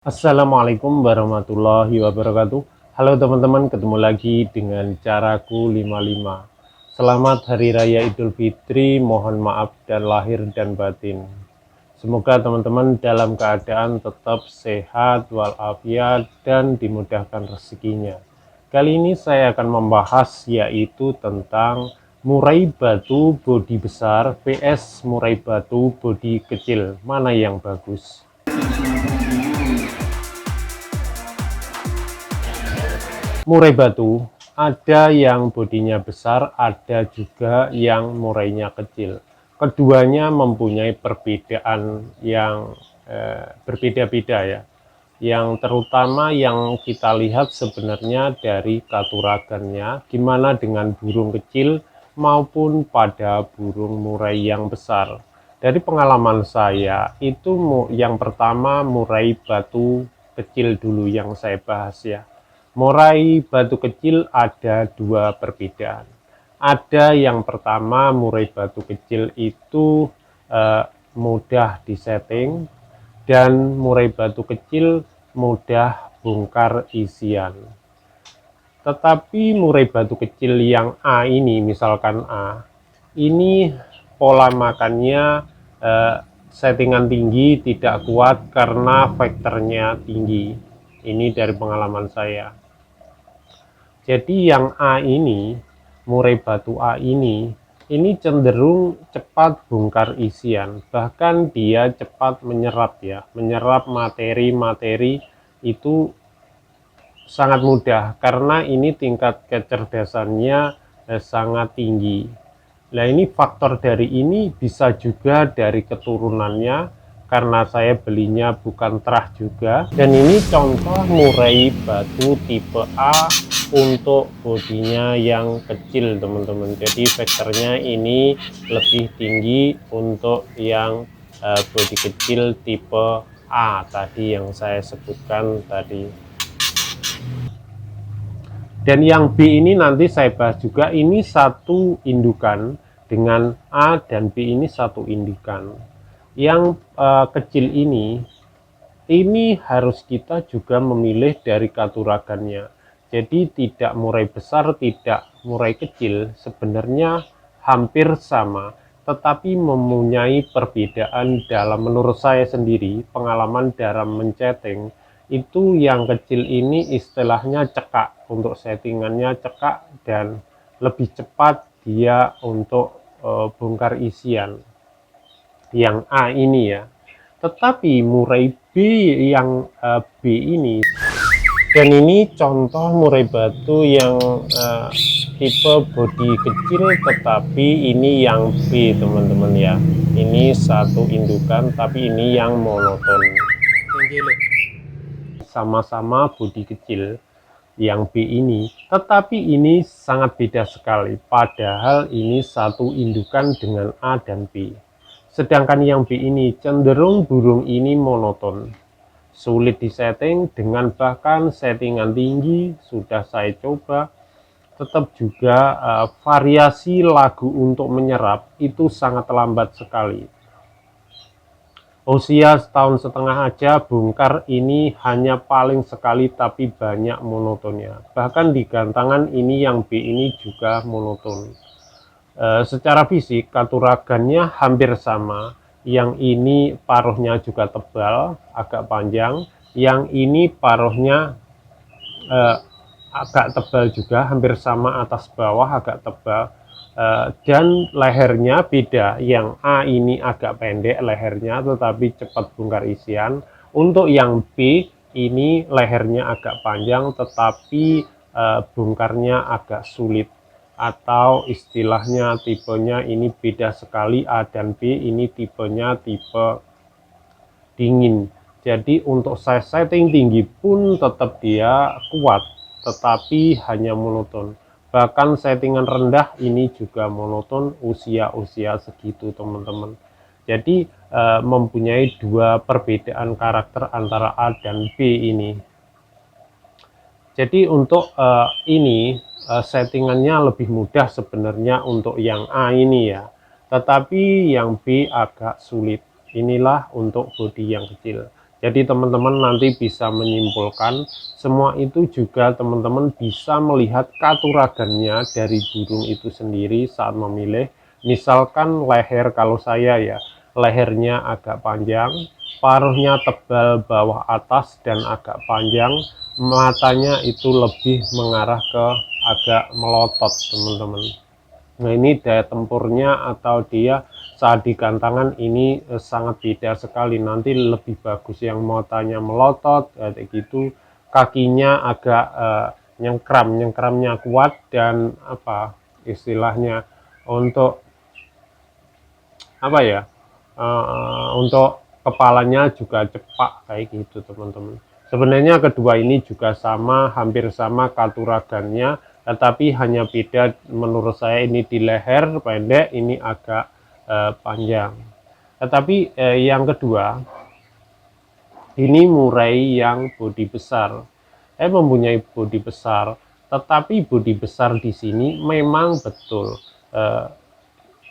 Assalamualaikum warahmatullahi wabarakatuh. Halo teman-teman, ketemu lagi dengan caraku 55. Selamat Hari Raya Idul Fitri, mohon maaf dan lahir dan batin. Semoga teman-teman dalam keadaan tetap sehat walafiat dan dimudahkan rezekinya. Kali ini saya akan membahas yaitu tentang murai batu bodi besar vs murai batu bodi kecil. Mana yang bagus? Murai batu ada yang bodinya besar, ada juga yang murainya kecil. Keduanya mempunyai perbedaan yang berbeda-beda ya. Yang terutama yang kita lihat sebenarnya dari katuragannya, gimana dengan burung kecil maupun pada burung murai yang besar. Dari pengalaman saya itu yang pertama murai batu kecil dulu yang saya bahas ya. Murai batu kecil ada dua perbedaan. Ada yang pertama murai batu kecil itu mudah disetting dan murai batu kecil mudah bongkar isian. Tetapi murai batu kecil yang A ini, misalkan A, ini pola makannya settingan tinggi, tidak kuat karena faktornya tinggi. Ini dari pengalaman saya. Jadi yang A ini, murai batu A ini cenderung cepat bongkar isian, bahkan dia cepat menyerap ya, menyerap materi-materi itu sangat mudah karena ini tingkat kecerdasannya sangat tinggi. Nah ini faktor dari ini bisa juga dari keturunannya karena saya belinya bukan terah juga, dan ini contoh murai batu tipe A untuk bodinya yang kecil teman-teman. Jadi vektornya ini lebih tinggi untuk yang bodi kecil tipe A tadi yang saya sebutkan tadi. Dan yang B ini nanti saya bahas juga, ini satu indukan dengan A dan B ini satu indukan. Yang kecil ini harus kita juga memilih dari katuragannya. Jadi tidak murai besar, tidak murai kecil, sebenarnya hampir sama, tetapi mempunyai perbedaan dalam menurut saya sendiri, pengalaman dalam menceting, itu yang kecil ini istilahnya cekak, untuk settingannya cekak dan lebih cepat dia untuk bongkar isian. Yang A ini ya. Tetapi murai B yang B ini, dan ini contoh murai batu yang tipe bodi kecil, tetapi ini yang B teman-teman ya. Ini satu indukan tapi ini yang monoton. Sama-sama bodi kecil yang B ini, tetapi ini sangat beda sekali. Padahal ini satu indukan dengan A dan B. Sedangkan yang B ini cenderung burung ini monoton, sulit disetting, dengan bahkan settingan tinggi sudah saya coba, tetap juga variasi lagu untuk menyerap itu sangat lambat sekali. Usia setahun setengah aja bongkar ini hanya paling sekali tapi banyak monotonnya. Bahkan di gantangan ini yang B ini juga monoton. Secara fisik katuragannya hampir sama. Yang ini paruhnya juga tebal, agak panjang. Yang ini paruhnya agak tebal juga, hampir sama atas bawah, agak tebal. Dan lehernya beda. Yang A ini agak pendek lehernya tetapi cepat bongkar isian. Untuk yang B ini lehernya agak panjang tetapi bongkarnya agak sulit, atau istilahnya tipenya ini beda sekali. A dan B ini tipenya tipe dingin. Jadi untuk size setting tinggi pun tetap dia kuat, tetapi hanya monoton. Bahkan settingan rendah ini juga monoton usia-usia segitu teman-teman. Jadi mempunyai dua perbedaan karakter antara A dan B ini. Jadi untuk ini settingannya lebih mudah sebenarnya untuk yang A ini ya, tetapi yang B agak sulit. Inilah untuk bodi yang kecil. Jadi teman-teman nanti bisa menyimpulkan, semua itu juga teman-teman bisa melihat katuragannya dari burung itu sendiri saat memilih. Misalkan leher, kalau saya ya, lehernya agak panjang, paruhnya tebal bawah atas dan agak panjang, matanya itu lebih mengarah ke agak melotot teman-teman. Nah ini daya tempurnya atau dia saat di gantangan ini sangat beda sekali. Nanti lebih bagus yang matanya melotot kayak gitu, kakinya agak nyengkramnya kuat, dan apa istilahnya, untuk apa ya, untuk kepalanya juga cepak kayak gitu teman-teman. Sebenarnya kedua ini juga sama, hampir sama katuragannya, tetapi hanya beda menurut saya, ini di leher pendek, ini agak panjang. Tetapi yang kedua ini murai yang bodi besar. Mempunyai bodi besar, tetapi bodi besar di sini memang betul eh,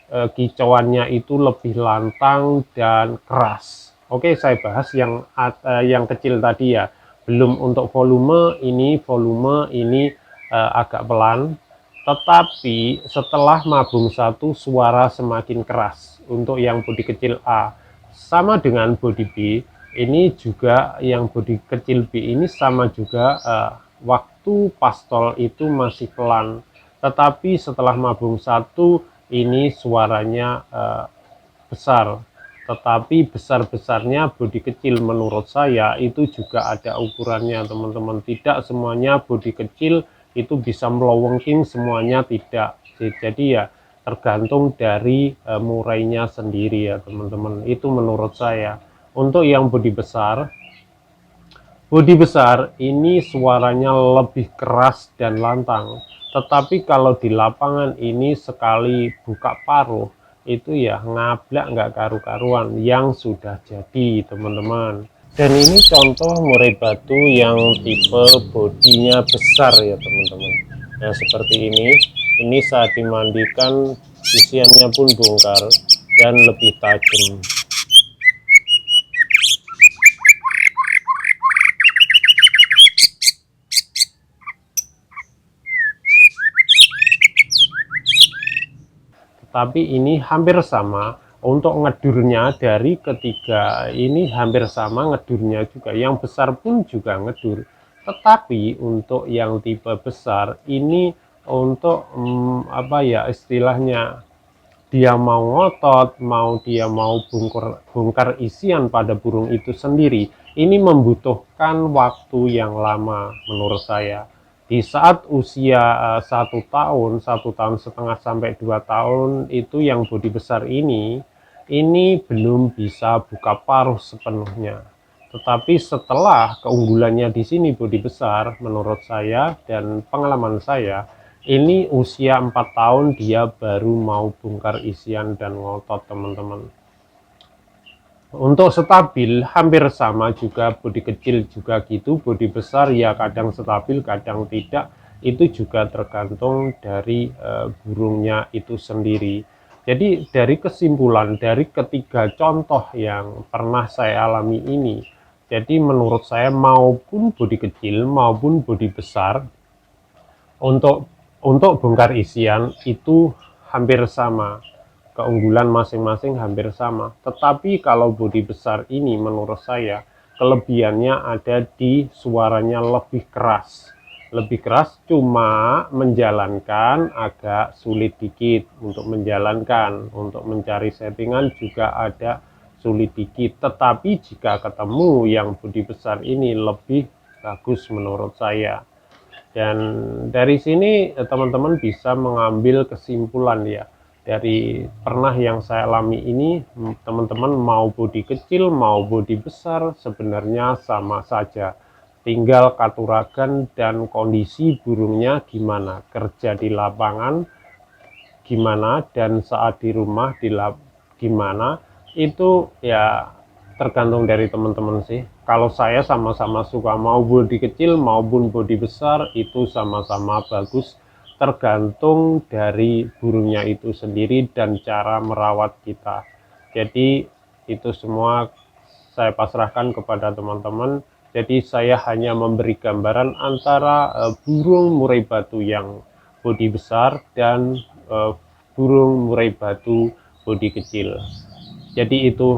kicauannya itu lebih lantang dan keras. Oke, saya bahas yang kecil tadi ya. Belum untuk volume ini agak pelan, tetapi setelah mabung satu suara semakin keras untuk yang bodi kecil A. Sama dengan bodi B, ini juga yang bodi kecil B ini sama juga, waktu pastol itu masih pelan, tetapi setelah mabung satu ini suaranya besar. Tetapi besar-besarnya bodi kecil menurut saya itu juga ada ukurannya teman-teman. Tidak semuanya bodi kecil itu bisa melowengking semuanya, tidak. Jadi ya tergantung dari murainya sendiri ya teman-teman. Itu menurut saya. Untuk yang bodi besar ini suaranya lebih keras dan lantang. Tetapi kalau di lapangan ini sekali buka paruh itu ya ngablak nggak karu-karuan yang sudah jadi teman-teman. Dan ini contoh murai batu yang tipe bodinya besar ya teman-teman. Nah seperti ini saat dimandikan isiannya pun bongkar dan lebih tajam. Tapi ini hampir sama untuk ngedurnya, dari ketiga ini hampir sama ngedurnya juga, yang besar pun juga ngedur. Tetapi untuk yang tipe besar ini untuk apa ya istilahnya, dia mau ngotot, dia mau bongkar isian pada burung itu sendiri, ini membutuhkan waktu yang lama menurut saya. Di saat usia 1 tahun, 1,5 tahun sampai 2 tahun itu yang bodi besar ini belum bisa buka paruh sepenuhnya. Tetapi setelah keunggulannya di sini bodi besar, menurut saya dan pengalaman saya, ini usia 4 tahun dia baru mau bongkar isian dan ngotot teman-teman. Untuk stabil hampir sama juga, bodi kecil juga gitu, bodi besar ya kadang stabil kadang tidak, itu juga tergantung dari burungnya itu sendiri. Jadi dari kesimpulan dari ketiga contoh yang pernah saya alami ini, jadi menurut saya maupun bodi kecil maupun bodi besar, untuk bongkar isian itu hampir sama, keunggulan masing-masing hampir sama. Tetapi kalau bodi besar ini menurut saya kelebihannya ada di suaranya lebih keras. Lebih keras, cuma menjalankan agak sulit dikit untuk menjalankan. Untuk mencari settingan juga ada sulit dikit. Tetapi jika ketemu yang bodi besar ini lebih bagus menurut saya. Dan dari sini teman-teman bisa mengambil kesimpulan ya, dari pernah yang saya alami ini, teman-teman mau bodi kecil mau bodi besar sebenarnya sama saja, tinggal katuragan dan kondisi burungnya gimana, kerja di lapangan gimana, dan saat di rumah gimana, itu ya tergantung dari teman-teman sih. Kalau saya sama-sama suka, mau bodi kecil maupun bodi besar itu sama-sama bagus, tergantung dari burungnya itu sendiri dan cara merawat kita. Jadi itu semua saya pasrahkan kepada teman-teman. Jadi saya hanya memberi gambaran antara burung murai batu yang bodi besar dan burung murai batu bodi kecil. Jadi itu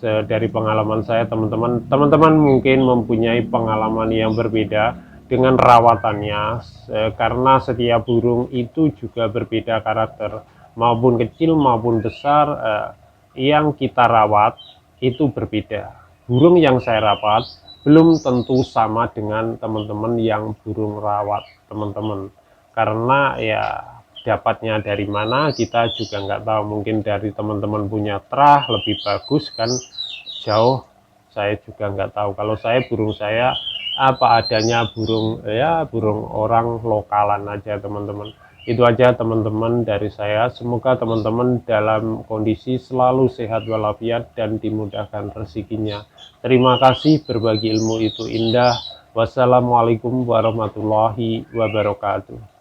dari pengalaman saya, teman-teman. Teman-teman mungkin mempunyai pengalaman yang berbeda dengan rawatannya, karena setiap burung itu juga berbeda karakter, maupun kecil maupun besar. Yang kita rawat itu berbeda. Burung yang saya rawat belum tentu sama dengan teman-teman yang burung rawat, teman-teman, karena ya dapatnya dari mana kita juga nggak tahu. Mungkin dari teman-teman punya terah lebih bagus kan, jauh saya juga nggak tahu. Kalau saya, burung saya apa adanya, burung ya burung orang lokalan aja, teman-teman. Itu aja teman-teman dari saya. Semoga teman-teman dalam kondisi selalu sehat walafiat dan dimudahkan rezekinya. Terima kasih, berbagi ilmu itu indah. Wassalamualaikum warahmatullahi wabarakatuh.